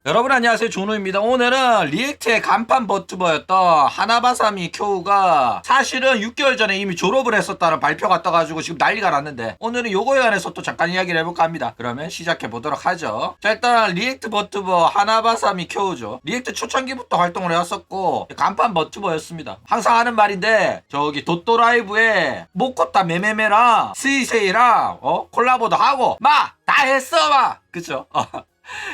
여러분 안녕하세요, 준호입니다. 오늘은 리액트의 간판 버튜버였던 하나바사미 쿄우가 사실은 6개월 전에 이미 졸업을 했었다는 발표가 떠가지고 지금 난리가 났는데, 오늘은 요거에 관해서 또 잠깐 이야기를 해볼까 합니다. 그러면 시작해보도록 하죠. 자, 일단 리액트 버튜버 하나바사미 쿄우죠. 리액트 초창기부터 활동을 해왔었고 간판 버튜버였습니다. 항상 하는 말인데, 저기 도토라이브에 모코타 메메메랑 스이세이랑 콜라보도 하고 다 했어 그쵸?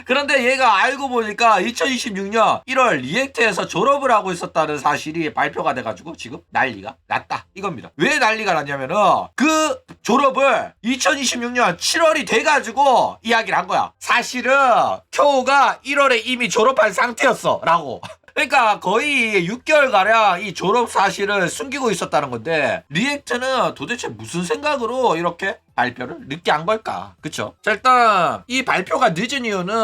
그런데 얘가 알고 보니까 2026년 1월 리액트에서 졸업을 하고 있었다는 사실이 발표가 돼가지고 지금 난리가 났다 이겁니다. 왜 난리가 났냐면은 그 졸업을 2026년 7월이 돼가지고 이야기를 한 거야. 사실은 쿄우가 1월에 이미 졸업한 상태였어 라고. 그러니까 거의 6개월가량 이 졸업 사실을 숨기고 있었다는 건데, 리액트는 도대체 무슨 생각으로 이렇게 발표를 늦게 한 걸까? 그쵸? 자, 일단 이 발표가 늦은 이유는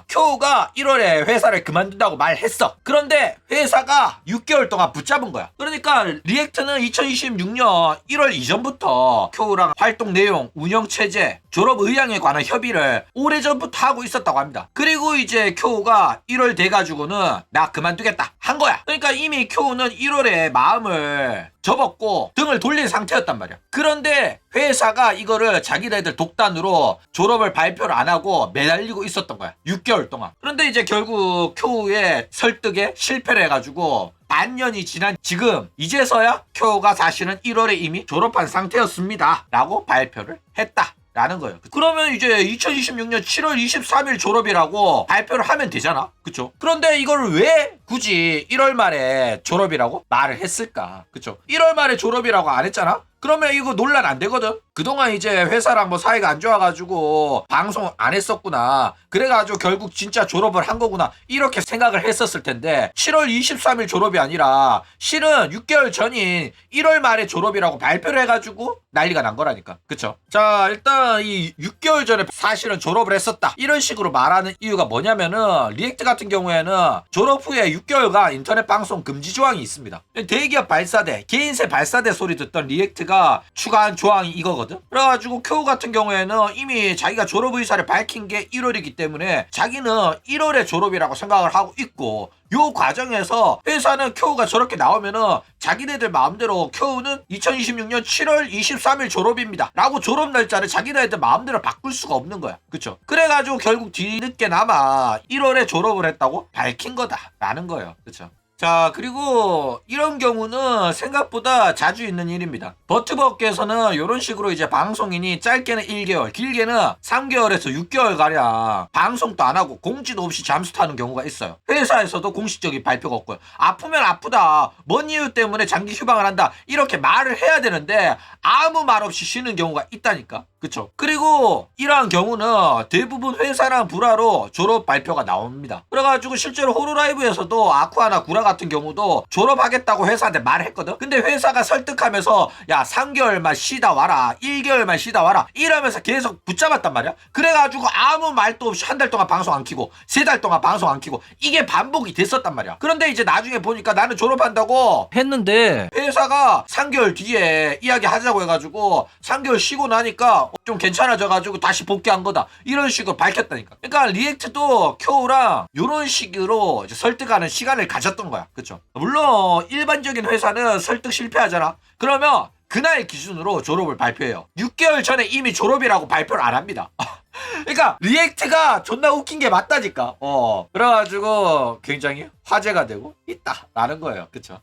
쿄우가 1월에 회사를 그만둔다고 말했어. 그런데 회사가 6개월 동안 붙잡은 거야. 그러니까 리액트는 2026년 1월 이전부터 쿄우랑 활동 내용, 운영체제, 졸업 의향에 관한 협의를 오래전부터 하고 있었다고 합니다. 그리고 이제 쿄우가 1월 돼가지고는 나 그만두겠다 한 거야. 그러니까 이미 쿄우는 1월에 마음을 접었고 등을 돌린 상태였단 말이야. 그런데 회사가 이거를 자기네들 독단으로 졸업을 발표를 안 하고 매달리고 있었던 거야. 6개월 동안. 그런데 이제 결국 쿄우의 설득에 실패를 해가지고 반년이 지난 지금 이제서야 쿄우가 사실은 1월에 이미 졸업한 상태였습니다 라고 발표를 했다 라는 거예요. 그러면 이제 2026년 7월 23일 졸업이라고 발표를 하면 되잖아. 그쵸? 그런데 이걸 왜 굳이 1월 말에 졸업이라고 말을 했을까? 그쵸? 1월 말에 졸업이라고 안 했잖아? 그러면 이거 논란 안 되거든? 그동안 이제 회사랑 뭐 사이가 안 좋아가지고 방송 안 했었구나. 그래가지고 결국 진짜 졸업을 한 거구나. 이렇게 생각을 했었을 텐데 7월 23일 졸업이 아니라 실은 6개월 전인 1월 말에 졸업이라고 발표를 해가지고 난리가 난 거라니까. 그쵸? 자, 일단 이 6개월 전에 사실은 졸업을 했었다. 이런 식으로 말하는 이유가 뭐냐면은 리액트 같은 경우에는 졸업 후에 6개월간 인터넷 방송 금지 조항이 있습니다. 대기업 발사대, 개인세 발사대 소리 듣던 리액트가 추가한 조항이 이거거든. 그래가지고 쿄우 같은 경우에는 이미 자기가 졸업 의사를 밝힌 게 1월이기 때문에 자기는 1월에 졸업이라고 생각을 하고 있고, 요 과정에서 회사는 쿄우가 저렇게 나오면은 자기네들 마음대로 쿄우는 2026년 7월 23일 졸업입니다 라고 졸업 날짜를 자기네들 마음대로 바꿀 수가 없는 거야. 그쵸? 그래가지고 결국 뒤늦게나마 1월에 졸업을 했다고 밝힌 거다 라는 거예요. 그쵸? 자, 그리고 이런 경우는 생각보다 자주 있는 일입니다. 버튜버 업계에서는 이런 식으로 이제 방송인이 짧게는 1개월, 길게는 3개월에서 6개월 가량 방송도 안 하고 공지도 없이 잠수 타는 경우가 있어요. 회사에서도 공식적인 발표가 없고요. 아프면 아프다, 뭔 이유 때문에 장기 휴방을 한다, 이렇게 말을 해야 되는데 아무 말 없이 쉬는 경우가 있다니까. 그쵸? 그리고 이러한 경우는 대부분 회사랑 불화로 졸업 발표가 나옵니다. 그래가지고 실제로 호루라이브에서도 아쿠아나 구라 같은 경우도 졸업하겠다고 회사한테 말했거든. 근데 회사가 설득하면서 야 3개월만 쉬다 와라, 1개월만 쉬다 와라 이러면서 계속 붙잡았단 말이야. 그래가지고 아무 말도 없이 한 달 동안 방송 안 키고 3달 동안 방송 안 키고 이게 반복이 됐었단 말이야. 그런데 이제 나중에 보니까 나는 졸업한다고 했는데 회사가 3개월 뒤에 이야기하자고 해가지고 3개월 쉬고 나니까 좀 괜찮아져가지고 다시 복귀한 거다 이런 식으로 밝혔다니까. 그러니까 리액트도 쿄우랑 이런 식으로 이제 설득하는 시간을 가졌던 거야. 그쵸? 물론 일반적인 회사는 설득 실패하잖아. 그러면 그날 기준으로 졸업을 발표해요. 6개월 전에 이미 졸업이라고 발표를 안 합니다. 그러니까 리액트가 존나 웃긴 게 맞다니까. 그래가지고 굉장히 화제가 되고 있다라는 거예요. 그쵸?